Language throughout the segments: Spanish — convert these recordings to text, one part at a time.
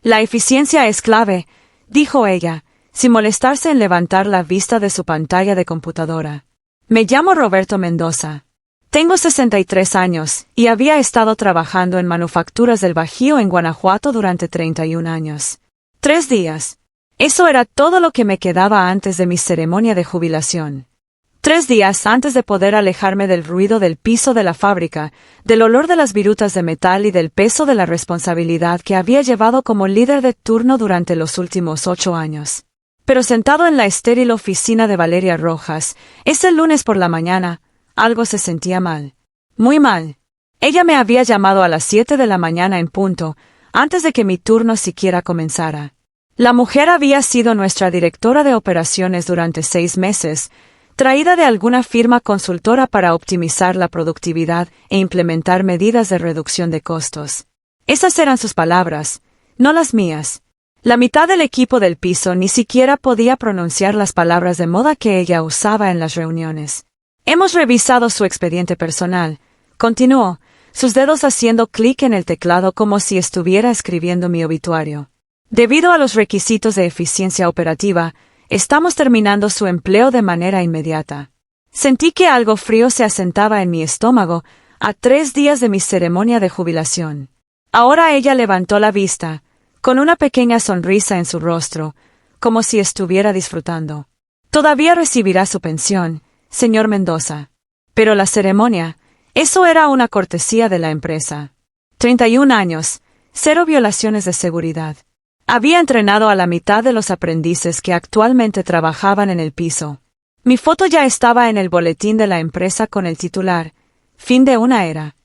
La eficiencia es clave, dijo ella, sin molestarse en levantar la vista de su pantalla de computadora. Me llamo Roberto Mendoza. Tengo 63 años y había estado trabajando en Manufacturas del Bajío en Guanajuato durante 31 años. 3 días. Eso era todo lo que me quedaba antes de mi ceremonia de jubilación. 3 días antes de poder alejarme del ruido del piso de la fábrica, del olor de las virutas de metal y del peso de la responsabilidad que había llevado como líder de turno durante los últimos 8 años. Pero sentado en la estéril oficina de Valeria Rojas, ese lunes por la mañana, algo se sentía mal. Muy mal. Ella me había llamado a las 7 de la mañana en punto, antes de que mi turno siquiera comenzara. La mujer había sido nuestra directora de operaciones durante 6 meses, traída de alguna firma consultora para optimizar la productividad e implementar medidas de reducción de costos. Esas eran sus palabras, no las mías. La mitad del equipo del piso ni siquiera podía pronunciar las palabras de moda que ella usaba en las reuniones. Hemos revisado su expediente personal, continuó, sus dedos haciendo clic en el teclado como si estuviera escribiendo mi obituario. Debido a los requisitos de eficiencia operativa, estamos terminando su empleo de manera inmediata. Sentí que algo frío se asentaba en mi estómago a 3 días de mi ceremonia de jubilación. Ahora ella levantó la vista, con una pequeña sonrisa en su rostro, como si estuviera disfrutando. Todavía recibirá su pensión, señor Mendoza. Pero la ceremonia, eso era una cortesía de la empresa. 31 años, 0 violaciones de seguridad. Había entrenado a la mitad de los aprendices que actualmente trabajaban en el piso. Mi foto ya estaba en el boletín de la empresa con el titular, fin de una era.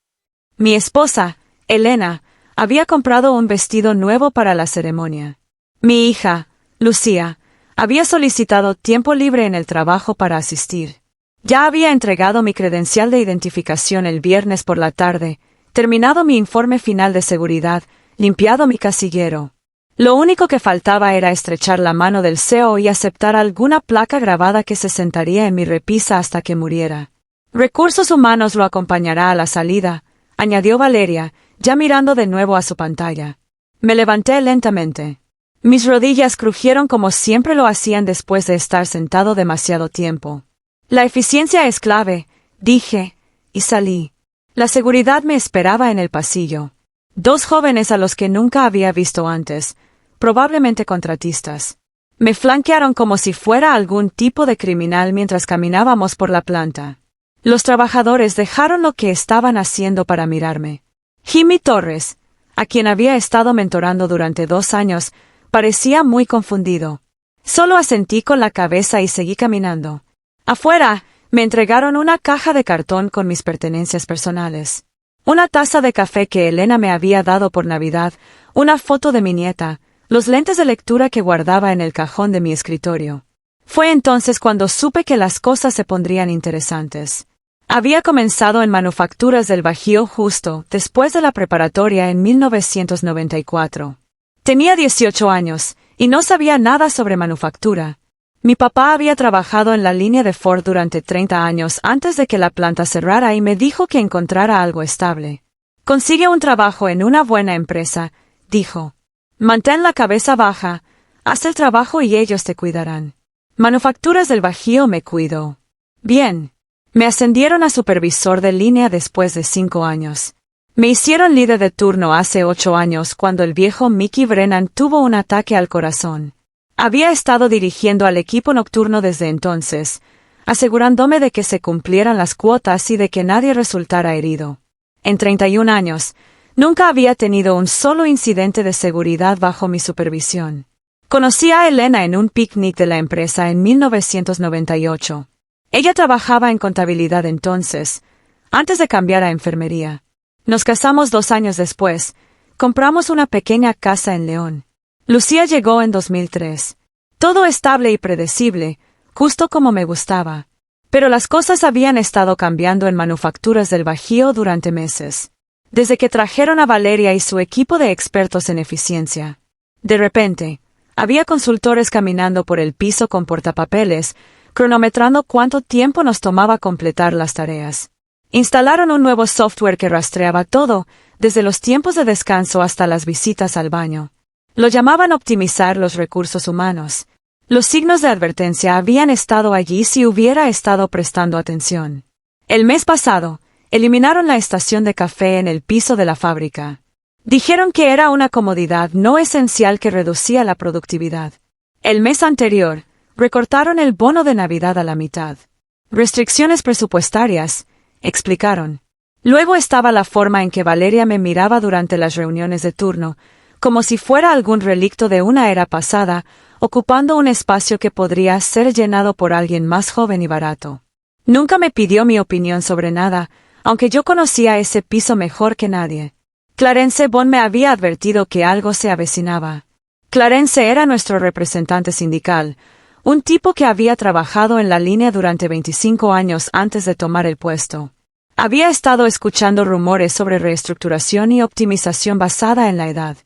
Mi esposa, Elena, había comprado un vestido nuevo para la ceremonia. Mi hija, Lucía, había solicitado tiempo libre en el trabajo para asistir. Ya había entregado mi credencial de identificación el viernes por la tarde, terminado mi informe final de seguridad, limpiado mi casillero. Lo único que faltaba era estrechar la mano del CEO y aceptar alguna placa grabada que se sentaría en mi repisa hasta que muriera. Recursos Humanos lo acompañará a la salida, añadió Valeria, ya mirando de nuevo a su pantalla. Me levanté lentamente. Mis rodillas crujieron como siempre lo hacían después de estar sentado demasiado tiempo. La eficiencia es clave, dije, y salí. La seguridad me esperaba en el pasillo. 2 jóvenes a los que nunca había visto antes, probablemente contratistas. Me flanquearon como si fuera algún tipo de criminal mientras caminábamos por la planta. Los trabajadores dejaron lo que estaban haciendo para mirarme. Jimmy Torres, a quien había estado mentorando durante 2 años, parecía muy confundido. Solo asentí con la cabeza y seguí caminando. Afuera, me entregaron una caja de cartón con mis pertenencias personales. Una taza de café que Elena me había dado por Navidad, una foto de mi nieta, los lentes de lectura que guardaba en el cajón de mi escritorio. Fue entonces cuando supe que las cosas se pondrían interesantes. Había comenzado en Manufacturas del Bajío justo después de la preparatoria en 1994. Tenía 18 años, y no sabía nada sobre manufactura. Mi papá había trabajado en la línea de Ford durante 30 años antes de que la planta cerrara y me dijo que encontrara algo estable. Consigue un trabajo en una buena empresa, dijo. Mantén la cabeza baja, haz el trabajo y ellos te cuidarán. Manufacturas del Bajío me cuidó. Bien. Me ascendieron a supervisor de línea después de 5 años. Me hicieron líder de turno hace 8 años cuando el viejo Mickey Brennan tuvo un ataque al corazón. Había estado dirigiendo al equipo nocturno desde entonces, asegurándome de que se cumplieran las cuotas y de que nadie resultara herido. En 31 años, nunca había tenido un solo incidente de seguridad bajo mi supervisión. Conocí a Elena en un picnic de la empresa en 1998. Ella trabajaba en contabilidad entonces, antes de cambiar a enfermería. Nos casamos 2 años después, compramos una pequeña casa en León. Lucía llegó en 2003. Todo estable y predecible, justo como me gustaba. Pero las cosas habían estado cambiando en Manufacturas del Bajío durante meses. Desde que trajeron a Valeria y su equipo de expertos en eficiencia. De repente, había consultores caminando por el piso con portapapeles, cronometrando cuánto tiempo nos tomaba completar las tareas. Instalaron un nuevo software que rastreaba todo, desde los tiempos de descanso hasta las visitas al baño. Lo llamaban optimizar los recursos humanos. Los signos de advertencia habían estado allí si hubiera estado prestando atención. El mes pasado, eliminaron la estación de café en el piso de la fábrica. Dijeron que era una comodidad no esencial que reducía la productividad. El mes anterior, recortaron el bono de Navidad a la mitad. Restricciones presupuestarias, explicaron. Luego estaba la forma en que Valeria me miraba durante las reuniones de turno, como si fuera algún relicto de una era pasada, ocupando un espacio que podría ser llenado por alguien más joven y barato. Nunca me pidió mi opinión sobre nada, aunque yo conocía ese piso mejor que nadie. Clarence Bond me había advertido que algo se avecinaba. Clarence era nuestro representante sindical, un tipo que había trabajado en la línea durante 25 años antes de tomar el puesto. Había estado escuchando rumores sobre reestructuración y optimización basada en la edad.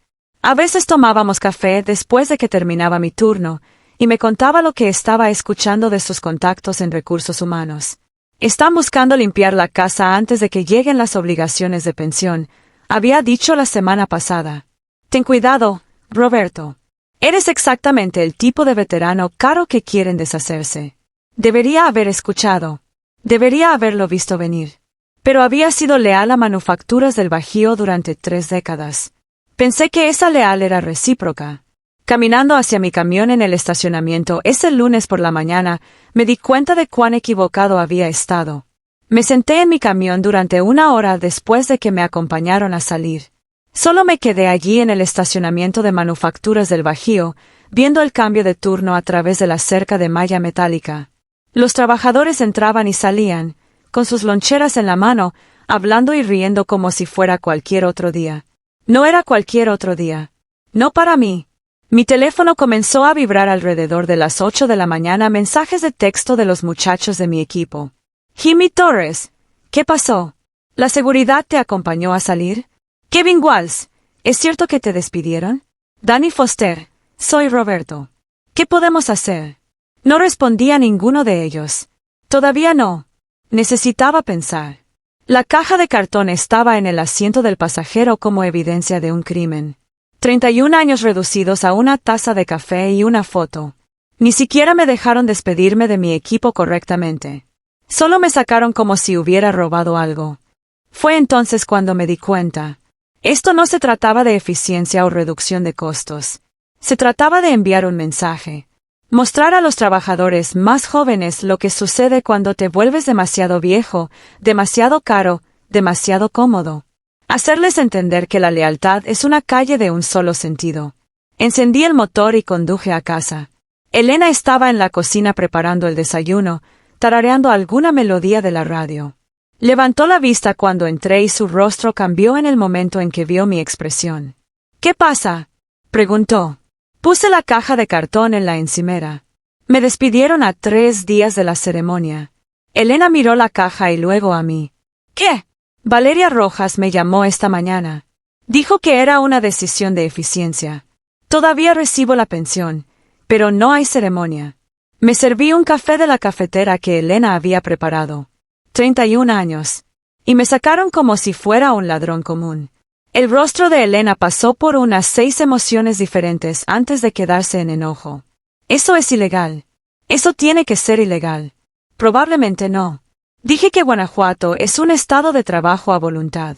A veces tomábamos café después de que terminaba mi turno, y me contaba lo que estaba escuchando de sus contactos en recursos humanos. Están buscando limpiar la casa antes de que lleguen las obligaciones de pensión, había dicho la semana pasada. Ten cuidado, Roberto. Eres exactamente el tipo de veterano caro que quieren deshacerse. Debería haber escuchado. Debería haberlo visto venir. Pero había sido leal a Manufacturas del Bajío durante 3 décadas. Pensé que esa leal era recíproca. Caminando hacia mi camión en el estacionamiento ese lunes por la mañana, me di cuenta de cuán equivocado había estado. Me senté en mi camión durante 1 hora después de que me acompañaron a salir. Solo me quedé allí en el estacionamiento de Manufacturas del Bajío, viendo el cambio de turno a través de la cerca de malla metálica. Los trabajadores entraban y salían, con sus loncheras en la mano, hablando y riendo como si fuera cualquier otro día. No era cualquier otro día. No para mí. Mi teléfono comenzó a vibrar alrededor de las 8 de la mañana, mensajes de texto de los muchachos de mi equipo. Jimmy Torres, ¿qué pasó? ¿La seguridad te acompañó a salir? Kevin Walls, ¿es cierto que te despidieron? Danny Foster, soy Roberto. ¿Qué podemos hacer? No respondí a ninguno de ellos. Todavía no. Necesitaba pensar. La caja de cartón estaba en el asiento del pasajero como evidencia de un crimen. 31 años reducidos a una taza de café y una foto. Ni siquiera me dejaron despedirme de mi equipo correctamente. Solo me sacaron como si hubiera robado algo. Fue entonces cuando me di cuenta. Esto no se trataba de eficiencia o reducción de costos. Se trataba de enviar un mensaje. Mostrar a los trabajadores más jóvenes lo que sucede cuando te vuelves demasiado viejo, demasiado caro, demasiado cómodo. Hacerles entender que la lealtad es una calle de un solo sentido. Encendí el motor y conduje a casa. Elena estaba en la cocina preparando el desayuno, tarareando alguna melodía de la radio. Levantó la vista cuando entré y su rostro cambió en el momento en que vio mi expresión. ¿Qué pasa?, preguntó. Puse la caja de cartón en la encimera. Me despidieron a 3 días de la ceremonia. Elena miró la caja y luego a mí. ¿Qué? Valeria Rojas me llamó esta mañana. Dijo que era una decisión de eficiencia. Todavía recibo la pensión, pero no hay ceremonia. Me serví un café de la cafetera que Elena había preparado. 31 años. Y me sacaron como si fuera un ladrón común. El rostro de Elena pasó por unas 6 emociones diferentes antes de quedarse en enojo. Eso es ilegal. Eso tiene que ser ilegal. Probablemente no. Dije que Guanajuato es un estado de trabajo a voluntad.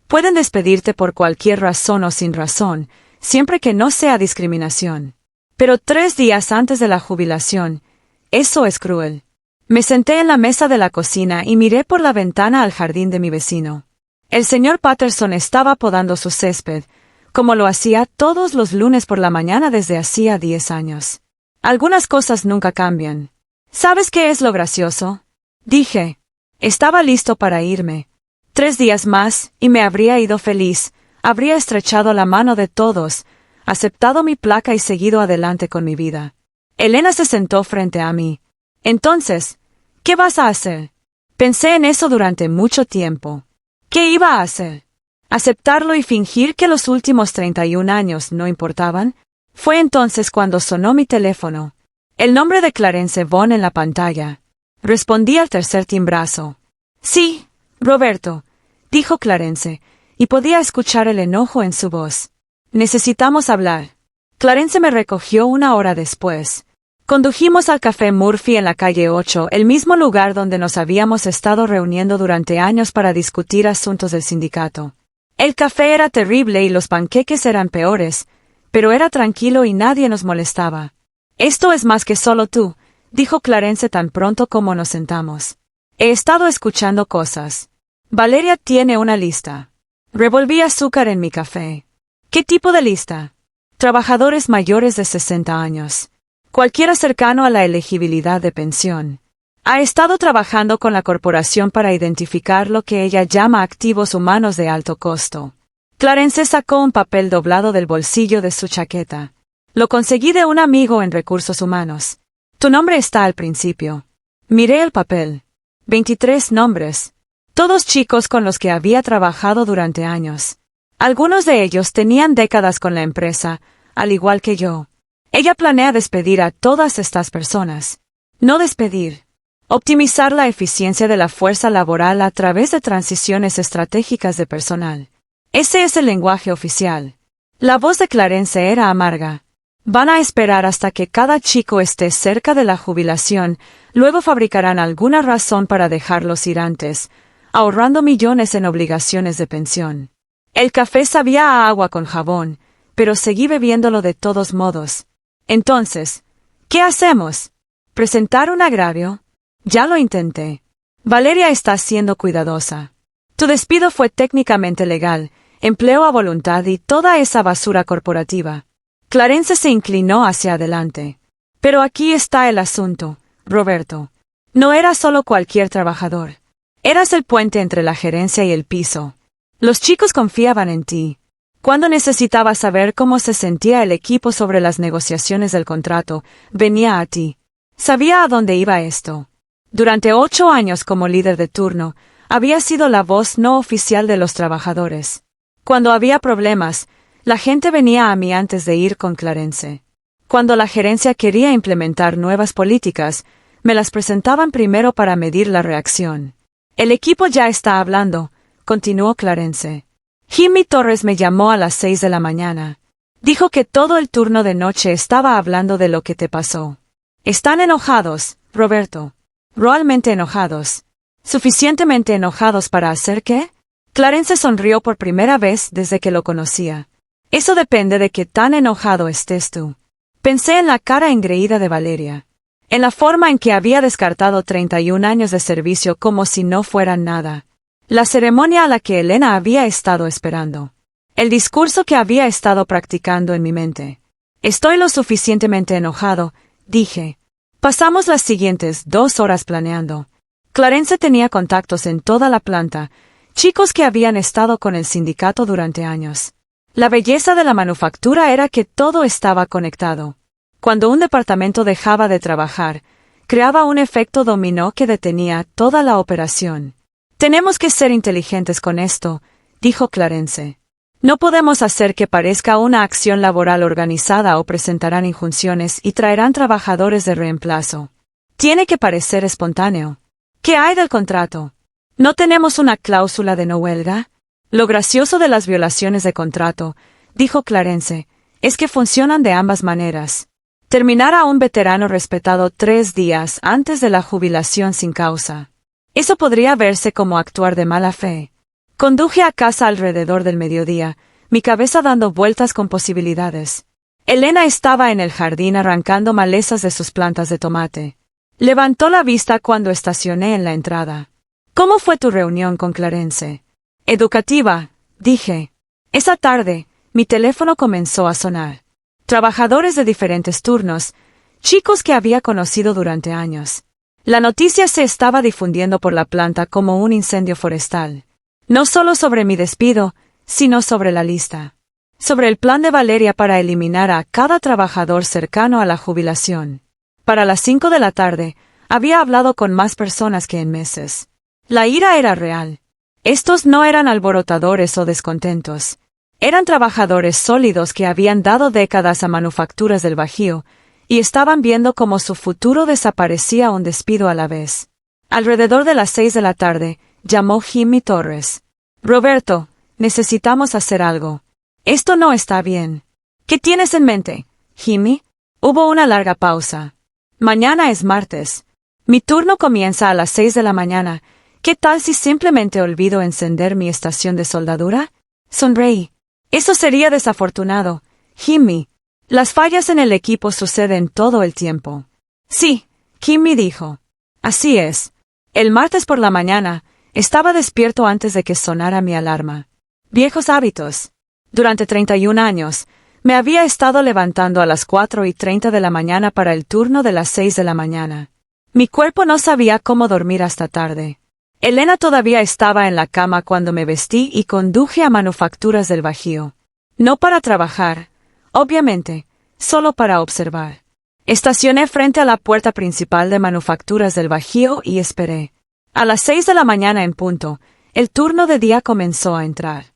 Pueden despedirte por cualquier razón o sin razón, siempre que no sea discriminación. Pero 3 días antes de la jubilación, eso es cruel. Me senté en la mesa de la cocina y miré por la ventana al jardín de mi vecino. El señor Patterson estaba podando su césped, como lo hacía todos los lunes por la mañana desde hacía 10 años. Algunas cosas nunca cambian. ¿Sabes qué es lo gracioso?, dije. Estaba listo para irme. 3 días más, y me habría ido feliz, habría estrechado la mano de todos, aceptado mi placa y seguido adelante con mi vida. Elena se sentó frente a mí. Entonces, ¿qué vas a hacer? Pensé en eso durante mucho tiempo. ¿Qué iba a hacer? ¿Aceptarlo y fingir que los últimos 31 años no importaban? Fue entonces cuando sonó mi teléfono. El nombre de Clarence Bond en la pantalla. Respondí al tercer timbrazo. Sí, Roberto, dijo Clarence, y podía escuchar el enojo en su voz. Necesitamos hablar. Clarence me recogió 1 hora después. Condujimos al Café Murphy en la calle 8, el mismo lugar donde nos habíamos estado reuniendo durante años para discutir asuntos del sindicato. El café era terrible y los panqueques eran peores, pero era tranquilo y nadie nos molestaba. «Esto es más que solo tú», dijo Clarence tan pronto como nos sentamos. «He estado escuchando cosas. Valeria tiene una lista». Revolví azúcar en mi café. «¿Qué tipo de lista?» «Trabajadores mayores de 60 años. Cualquiera cercano a la elegibilidad de pensión. Ha estado trabajando con la corporación para identificar lo que ella llama activos humanos de alto costo». Clarence sacó un papel doblado del bolsillo de su chaqueta. «Lo conseguí de un amigo en recursos humanos. Tu nombre está al principio». Miré el papel. 23 nombres. Todos chicos con los que había trabajado durante años. Algunos de ellos tenían décadas con la empresa, al igual que yo. Ella planea despedir a todas estas personas. No despedir. Optimizar la eficiencia de la fuerza laboral a través de transiciones estratégicas de personal. Ese es el lenguaje oficial. La voz de Clarence era amarga. Van a esperar hasta que cada chico esté cerca de la jubilación, luego fabricarán alguna razón para dejarlos ir antes, ahorrando millones en obligaciones de pensión. El café sabía a agua con jabón, pero seguí bebiéndolo de todos modos. Entonces, ¿qué hacemos? ¿Presentar un agravio? Ya lo intenté. Valeria está siendo cuidadosa. Tu despido fue técnicamente legal, empleo a voluntad y toda esa basura corporativa. Clarence se inclinó hacia adelante. Pero aquí está el asunto, Roberto. No eras solo cualquier trabajador. Eras el puente entre la gerencia y el piso. Los chicos confiaban en ti. Cuando necesitaba saber cómo se sentía el equipo sobre las negociaciones del contrato, venía a ti. Sabía a dónde iba esto. Durante 8 años como líder de turno, había sido la voz no oficial de los trabajadores. Cuando había problemas, la gente venía a mí antes de ir con Clarence. Cuando la gerencia quería implementar nuevas políticas, me las presentaban primero para medir la reacción. El equipo ya está hablando, continuó Clarence. Jimmy Torres me llamó a las 6 de la mañana. Dijo que todo el turno de noche estaba hablando de lo que te pasó. Están enojados, Roberto. Realmente enojados. ¿Suficientemente enojados para hacer qué? Clarence sonrió por primera vez desde que lo conocía. Eso depende de qué tan enojado estés tú. Pensé en la cara engreída de Valeria. En la forma en que había descartado 31 años de servicio como si no fueran nada. La ceremonia a la que Elena había estado esperando. El discurso que había estado practicando en mi mente. Estoy lo suficientemente enojado, dije. Pasamos las siguientes 2 horas planeando. Clarence tenía contactos en toda la planta, chicos que habían estado con el sindicato durante años. La belleza de la manufactura era que todo estaba conectado. Cuando un departamento dejaba de trabajar, creaba un efecto dominó que detenía toda la operación. Tenemos que ser inteligentes con esto, dijo Clarence. No podemos hacer que parezca una acción laboral organizada o presentarán injunciones y traerán trabajadores de reemplazo. Tiene que parecer espontáneo. ¿Qué hay del contrato? ¿No tenemos una cláusula de no huelga? Lo gracioso de las violaciones de contrato, dijo Clarence, es que funcionan de ambas maneras. Terminar a un veterano respetado 3 días antes de la jubilación sin causa. Eso podría verse como actuar de mala fe. Conduje a casa alrededor del mediodía, mi cabeza dando vueltas con posibilidades. Elena estaba en el jardín arrancando malezas de sus plantas de tomate. Levantó la vista cuando estacioné en la entrada. ¿Cómo fue tu reunión con Clarence? Educativa, dije. Esa tarde, mi teléfono comenzó a sonar. Trabajadores de diferentes turnos, chicos que había conocido durante años. La noticia se estaba difundiendo por la planta como un incendio forestal. No solo sobre mi despido, sino sobre la lista. Sobre el plan de Valeria para eliminar a cada trabajador cercano a la jubilación. Para las 5 de la tarde, había hablado con más personas que en meses. La ira era real. Estos no eran alborotadores o descontentos. Eran trabajadores sólidos que habían dado décadas a manufacturas del Bajío, y estaban viendo cómo su futuro desaparecía un despido a la vez. Alrededor de las 6 de la tarde, llamó Jimmy Torres. Roberto, necesitamos hacer algo. Esto no está bien. ¿Qué tienes en mente, Jimmy? Hubo una larga pausa. Mañana es martes. Mi turno comienza a las 6 de la mañana. ¿Qué tal si simplemente olvido encender mi estación de soldadura? Sonreí. Eso sería desafortunado, Jimmy. Las fallas en el equipo suceden todo el tiempo. Sí, Jimmy dijo. Así es. El martes por la mañana, estaba despierto antes de que sonara mi alarma. Viejos hábitos. Durante 31 años, me había estado levantando a las 4:30 de la mañana para el turno de las 6 de la mañana. Mi cuerpo no sabía cómo dormir hasta tarde. Elena todavía estaba en la cama cuando me vestí y conduje a Manufacturas del Bajío. No para trabajar, obviamente, solo para observar. Estacioné frente a la puerta principal de Manufacturas del Bajío y esperé. A las 6 de la mañana en punto, el turno de día comenzó a entrar.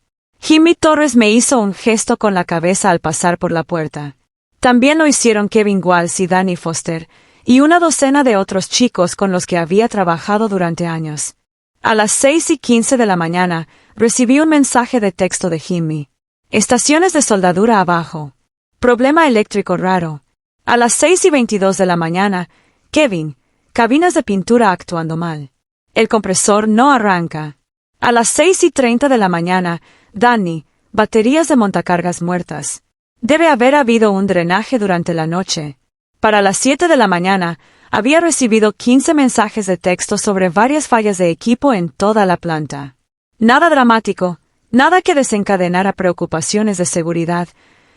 Jimmy Torres me hizo un gesto con la cabeza al pasar por la puerta. También lo hicieron Kevin Walls y Danny Foster, y una docena de otros chicos con los que había trabajado durante años. A las 6:15 de la mañana, recibí un mensaje de texto de Jimmy. Estaciones de soldadura abajo. Problema eléctrico raro. A las 6:22 de la mañana, Kevin, cabinas de pintura actuando mal. El compresor no arranca. A las 6:30 de la mañana, Danny, baterías de montacargas muertas. Debe haber habido un drenaje durante la noche. Para las 7 de la mañana, había recibido 15 mensajes de texto sobre varias fallas de equipo en toda la planta. Nada dramático, nada que desencadenara preocupaciones de seguridad,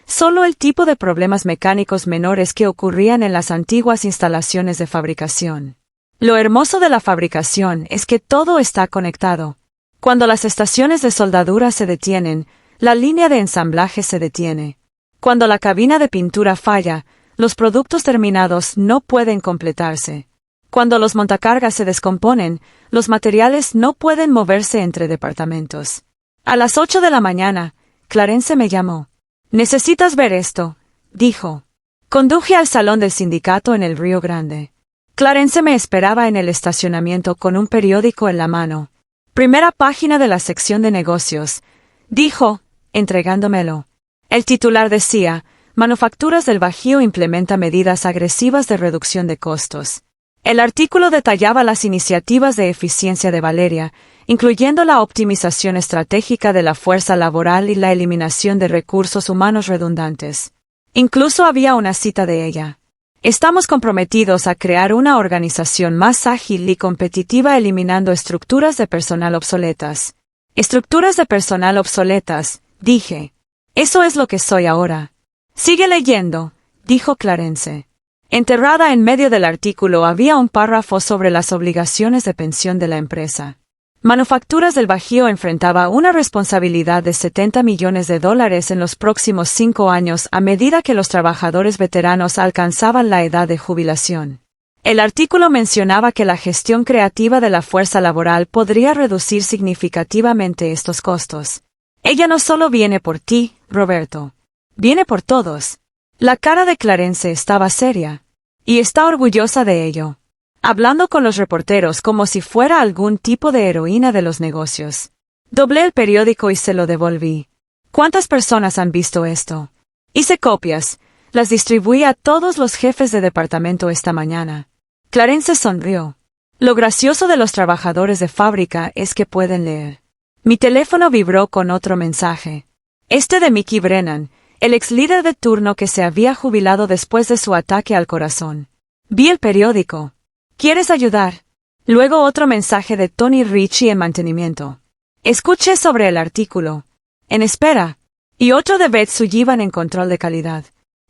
solo el tipo de problemas mecánicos menores que ocurrían en las antiguas instalaciones de fabricación. Lo hermoso de la fabricación es que todo está conectado. Cuando las estaciones de soldadura se detienen, la línea de ensamblaje se detiene. Cuando la cabina de pintura falla, los productos terminados no pueden completarse. Cuando los montacargas se descomponen, los materiales no pueden moverse entre departamentos. A las 8 de la mañana, Clarence me llamó. «Necesitas ver esto», dijo. Conduje al salón del sindicato en el Río Grande. Clarence me esperaba en el estacionamiento con un periódico en la mano. «Primera página de la sección de negocios», dijo, entregándomelo. El titular decía, «Manufacturas del Bajío implementa medidas agresivas de reducción de costos». El artículo detallaba las iniciativas de eficiencia de Valeria, incluyendo la optimización estratégica de la fuerza laboral y la eliminación de recursos humanos redundantes. Incluso había una cita de ella. «Estamos comprometidos a crear una organización más ágil y competitiva eliminando estructuras de personal obsoletas». «Estructuras de personal obsoletas», dije. «Eso es lo que soy ahora». «Sigue leyendo», dijo Clarence. Enterrada en medio del artículo había un párrafo sobre las obligaciones de pensión de la empresa. Manufacturas del Bajío enfrentaba una responsabilidad de $70 millones en los próximos 5 años a medida que los trabajadores veteranos alcanzaban la edad de jubilación. El artículo mencionaba que la gestión creativa de la fuerza laboral podría reducir significativamente estos costos. «Ella no solo viene por ti, Roberto. Viene por todos». La cara de Clarence estaba seria. Y está orgullosa de ello. Hablando con los reporteros como si fuera algún tipo de heroína de los negocios. Doblé el periódico y se lo devolví. ¿Cuántas personas han visto esto? Hice copias. Las distribuí a todos los jefes de departamento esta mañana. Clarence sonrió. Lo gracioso de los trabajadores de fábrica es que pueden leer. Mi teléfono vibró con otro mensaje. Este de Mickey Brennan, el ex líder de turno que se había jubilado después de su ataque al corazón. Vi el periódico. ¿Quieres ayudar? Luego otro mensaje de Tony Ritchie en mantenimiento. Escuché sobre el artículo. En espera. Y otro de Beth Sullivan en control de calidad.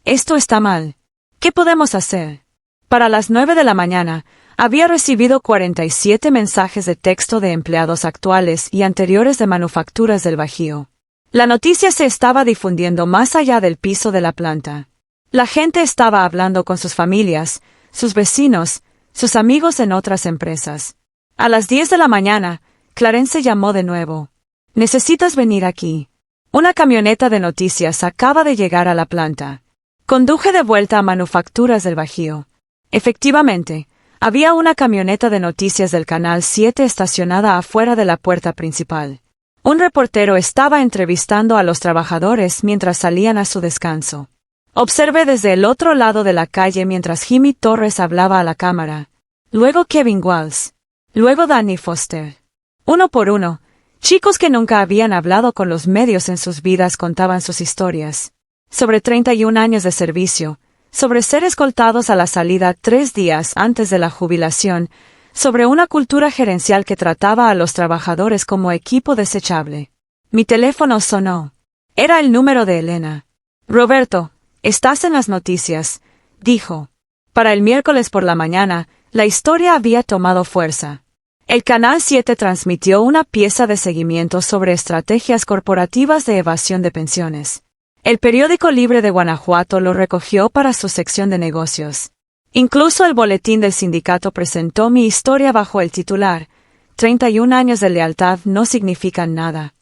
Esto está mal. ¿Qué podemos hacer? Para las 9 de la mañana, había recibido 47 mensajes de texto de empleados actuales y anteriores de Manufacturas del Bajío. La noticia se estaba difundiendo más allá del piso de la planta. La gente estaba hablando con sus familias, sus vecinos, sus amigos en otras empresas. A las 10 de la mañana, Clarence llamó de nuevo. «Necesitas venir aquí. Una camioneta de noticias acaba de llegar a la planta». Conduje de vuelta a Manufacturas del Bajío. Efectivamente, había una camioneta de noticias del Canal 7 estacionada afuera de la puerta principal. Un reportero estaba entrevistando a los trabajadores mientras salían a su descanso. Observé desde el otro lado de la calle mientras Jimmy Torres hablaba a la cámara. Luego Kevin Walls. Luego Danny Foster. Uno por uno, chicos que nunca habían hablado con los medios en sus vidas contaban sus historias. Sobre 31 años de servicio, sobre ser escoltados a la salida 3 días antes de la jubilación, sobre una cultura gerencial que trataba a los trabajadores como equipo desechable. Mi teléfono sonó. Era el número de Elena. Roberto, estás en las noticias, dijo. Para el miércoles por la mañana, la historia había tomado fuerza. El Canal 7 transmitió una pieza de seguimiento sobre estrategias corporativas de evasión de pensiones. El periódico Libre de Guanajuato lo recogió para su sección de negocios. Incluso el boletín del sindicato presentó mi historia bajo el titular: 31 años de lealtad no significan nada.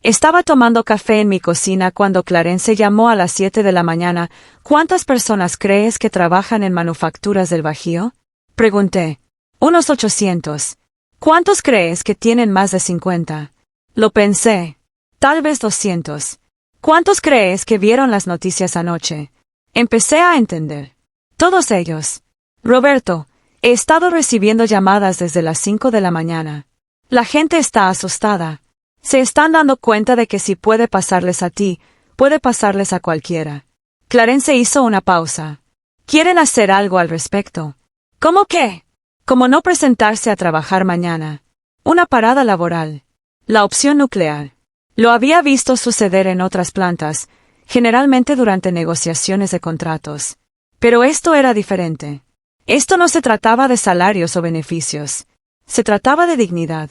Estaba tomando café en mi cocina cuando Clarence llamó a las 7 de la mañana. ¿Cuántas personas crees que trabajan en manufacturas del Bajío? Pregunté. Unos 800. ¿Cuántos crees que tienen más de 50? Lo pensé. Tal vez 200. ¿Cuántos crees que vieron las noticias anoche? Empecé a entender. Todos ellos. Roberto, he estado recibiendo llamadas desde las 5 de la mañana. La gente está asustada. Se están dando cuenta de que si puede pasarles a ti, puede pasarles a cualquiera. Clarence hizo una pausa. ¿Quieren hacer algo al respecto? ¿Cómo qué? Como no presentarse a trabajar mañana. Una parada laboral. La opción nuclear. Lo había visto suceder en otras plantas, generalmente durante negociaciones de contratos. Pero esto era diferente. Esto no se trataba de salarios o beneficios. Se trataba de dignidad.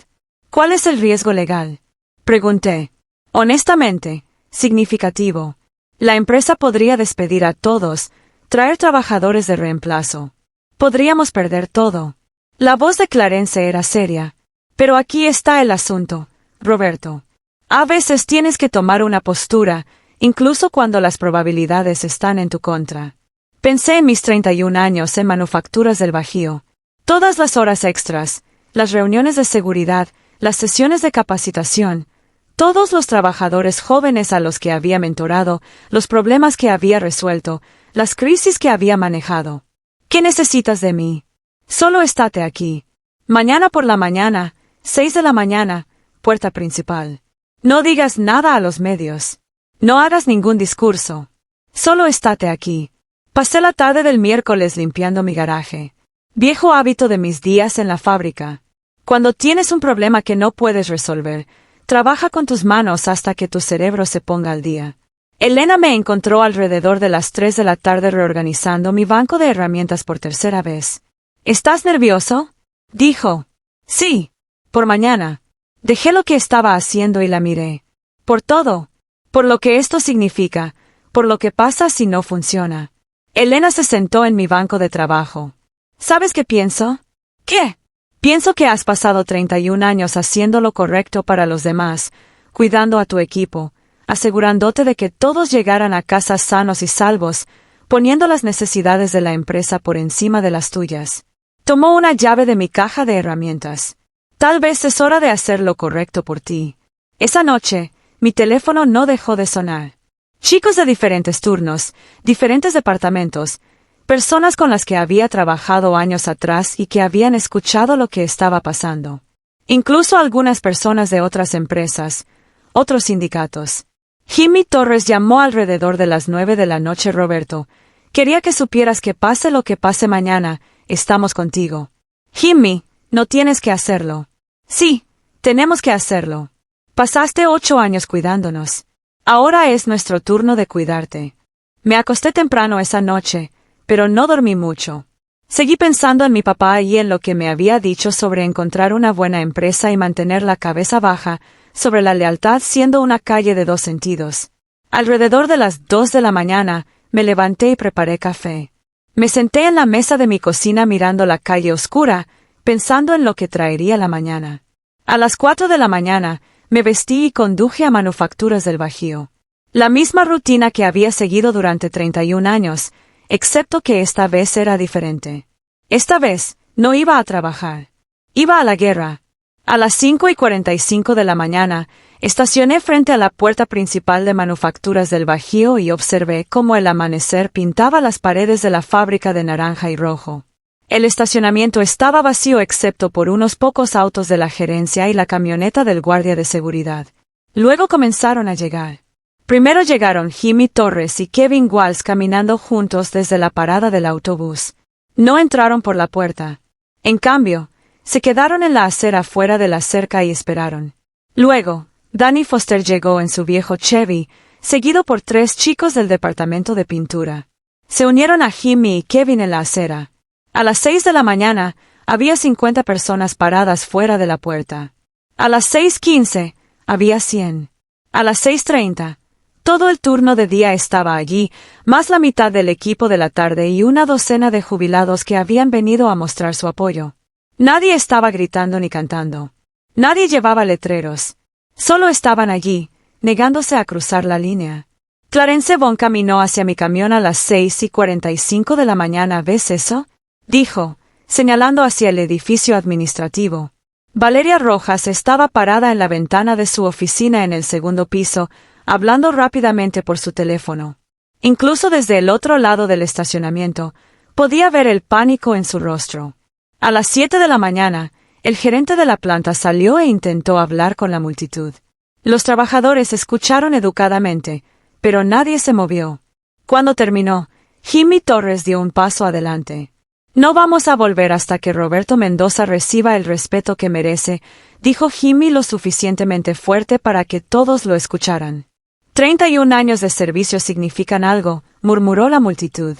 ¿Cuál es el riesgo legal? Pregunté. Honestamente, significativo. La empresa podría despedir a todos, traer trabajadores de reemplazo. Podríamos perder todo. La voz de Clarence era seria. Pero aquí está el asunto, Roberto. A veces tienes que tomar una postura, incluso cuando las probabilidades están en tu contra. Pensé en mis 31 años en manufacturas del Bajío. Todas las horas extras, las reuniones de seguridad, las sesiones de capacitación, todos los trabajadores jóvenes a los que había mentorado, los problemas que había resuelto, las crisis que había manejado. ¿Qué necesitas de mí? Solo estate aquí. Mañana por la mañana, 6 de la mañana, puerta principal. No digas nada a los medios. No hagas ningún discurso. Solo estate aquí. Pasé la tarde del miércoles limpiando mi garaje. Viejo hábito de mis días en la fábrica. Cuando tienes un problema que no puedes resolver, trabaja con tus manos hasta que tu cerebro se ponga al día. Elena me encontró alrededor de las 3 de la tarde reorganizando mi banco de herramientas por tercera vez. ¿Estás nervioso? Dijo. Sí. Por mañana. Dejé lo que estaba haciendo y la miré. Por todo. Por lo que esto significa. Por lo que pasa si no funciona. Elena se sentó en mi banco de trabajo. ¿Sabes qué pienso? ¿Qué? Pienso que has pasado 31 años haciendo lo correcto para los demás, cuidando a tu equipo, asegurándote de que todos llegaran a casa sanos y salvos, poniendo las necesidades de la empresa por encima de las tuyas. Tomó una llave de mi caja de herramientas. Tal vez es hora de hacer lo correcto por ti. Esa noche, mi teléfono no dejó de sonar. Chicos de diferentes turnos, diferentes departamentos, personas con las que había trabajado años atrás y que habían escuchado lo que estaba pasando. Incluso algunas personas de otras empresas, otros sindicatos. Jimmy Torres llamó alrededor de las 9 de la noche. Roberto, quería que supieras que pase lo que pase mañana, estamos contigo. Jimmy, no tienes que hacerlo. Sí, tenemos que hacerlo. Pasaste 8 años cuidándonos. Ahora es nuestro turno de cuidarte. Me acosté temprano esa noche, pero no dormí mucho. Seguí pensando en mi papá y en lo que me había dicho sobre encontrar una buena empresa y mantener la cabeza baja, sobre la lealtad siendo una calle de 2 sentidos. Alrededor de las 2 de la mañana, me levanté y preparé café. Me senté en la mesa de mi cocina mirando la calle oscura, pensando en lo que traería la mañana. A las 4 de la mañana, me vestí y conduje a Manufacturas del Bajío. La misma rutina que había seguido durante 31 años, excepto que esta vez era diferente. Esta vez, no iba a trabajar. Iba a la guerra. A las 5:45 de la mañana, estacioné frente a la puerta principal de Manufacturas del Bajío y observé cómo el amanecer pintaba las paredes de la fábrica de naranja y rojo. El estacionamiento estaba vacío excepto por unos pocos autos de la gerencia y la camioneta del guardia de seguridad. Luego comenzaron a llegar. Primero llegaron Jimmy Torres y Kevin Walls caminando juntos desde la parada del autobús. No entraron por la puerta. En cambio, se quedaron en la acera fuera de la cerca y esperaron. Luego, Danny Foster llegó en su viejo Chevy, seguido por 3 chicos del departamento de pintura. Se unieron a Jimmy y Kevin en la acera. A las 6 de la mañana, había 50 personas paradas fuera de la puerta. A las 6:15, había 100. A las 6:30, todo el turno de día estaba allí, más la mitad del equipo de la tarde y una docena de jubilados que habían venido a mostrar su apoyo. Nadie estaba gritando ni cantando. Nadie llevaba letreros. Solo estaban allí, negándose a cruzar la línea. Clarence Bond caminó hacia mi camión a las 6:45 de la mañana. ¿Ves eso?, dijo, señalando hacia el edificio administrativo. Valeria Rojas estaba parada en la ventana de su oficina en el segundo piso, hablando rápidamente por su teléfono. Incluso desde el otro lado del estacionamiento, podía ver el pánico en su rostro. A las 7 de la mañana, el gerente de la planta salió e intentó hablar con la multitud. Los trabajadores escucharon educadamente, pero nadie se movió. Cuando terminó, Jimmy Torres dio un paso adelante. No vamos a volver hasta que Roberto Mendoza reciba el respeto que merece, dijo Jimmy lo suficientemente fuerte para que todos lo escucharan. 31 años de servicio significan algo, murmuró la multitud.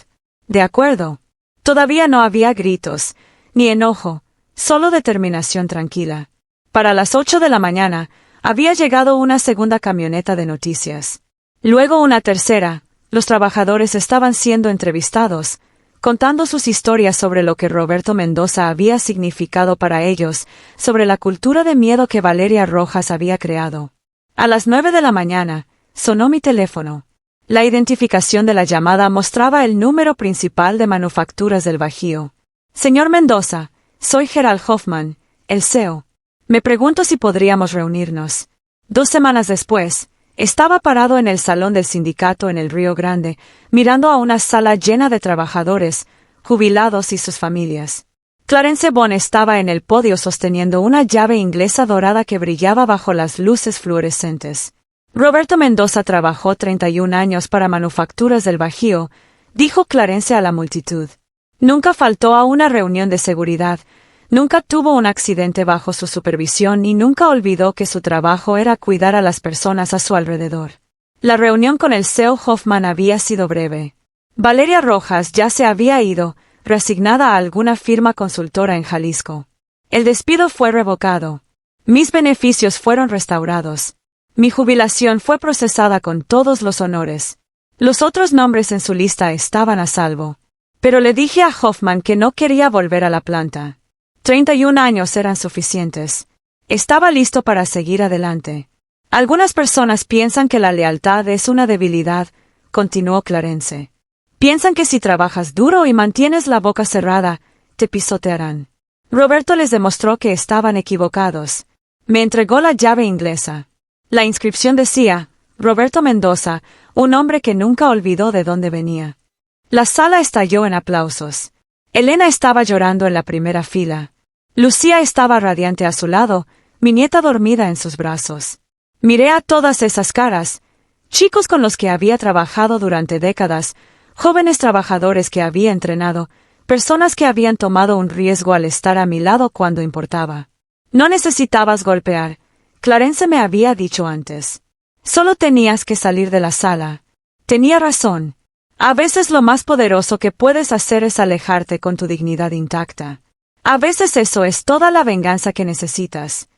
De acuerdo. Todavía no había gritos, ni enojo, solo determinación tranquila. Para las 8 de la mañana, había llegado una segunda camioneta de noticias. Luego una tercera. Los trabajadores estaban siendo entrevistados, contando sus historias sobre lo que Roberto Mendoza había significado para ellos, sobre la cultura de miedo que Valeria Rojas había creado. A las 9 de la mañana, sonó mi teléfono. La identificación de la llamada mostraba el número principal de Manufacturas del Bajío. Señor Mendoza, soy Gerald Hoffman, el CEO. Me pregunto si podríamos reunirnos. 2 semanas después, estaba parado en el salón del sindicato en el Río Grande, mirando a una sala llena de trabajadores, jubilados y sus familias. Clarence Bond estaba en el podio sosteniendo una llave inglesa dorada que brillaba bajo las luces fluorescentes. Roberto Mendoza trabajó 31 años para Manufacturas del Bajío, dijo Clarence a la multitud. Nunca faltó a una reunión de seguridad, nunca tuvo un accidente bajo su supervisión y nunca olvidó que su trabajo era cuidar a las personas a su alrededor. La reunión con el CEO Hoffman había sido breve. Valeria Rojas ya se había ido, reasignada a alguna firma consultora en Jalisco. El despido fue revocado. Mis beneficios fueron restaurados. Mi jubilación fue procesada con todos los honores. Los otros nombres en su lista estaban a salvo. Pero le dije a Hoffman que no quería volver a la planta. 31 años eran suficientes. Estaba listo para seguir adelante. Algunas personas piensan que la lealtad es una debilidad, continuó Clarence. Piensan que si trabajas duro y mantienes la boca cerrada, te pisotearán. Roberto les demostró que estaban equivocados. Me entregó la llave inglesa. La inscripción decía, Roberto Mendoza, un hombre que nunca olvidó de dónde venía. La sala estalló en aplausos. Elena estaba llorando en la primera fila. Lucía estaba radiante a su lado, mi nieta dormida en sus brazos. Miré a todas esas caras, chicos con los que había trabajado durante décadas, jóvenes trabajadores que había entrenado, personas que habían tomado un riesgo al estar a mi lado cuando importaba. No necesitabas golpear, Clarence me había dicho antes. Solo tenías que salir de la sala. Tenía razón. A veces lo más poderoso que puedes hacer es alejarte con tu dignidad intacta. A veces eso es toda la venganza que necesitas.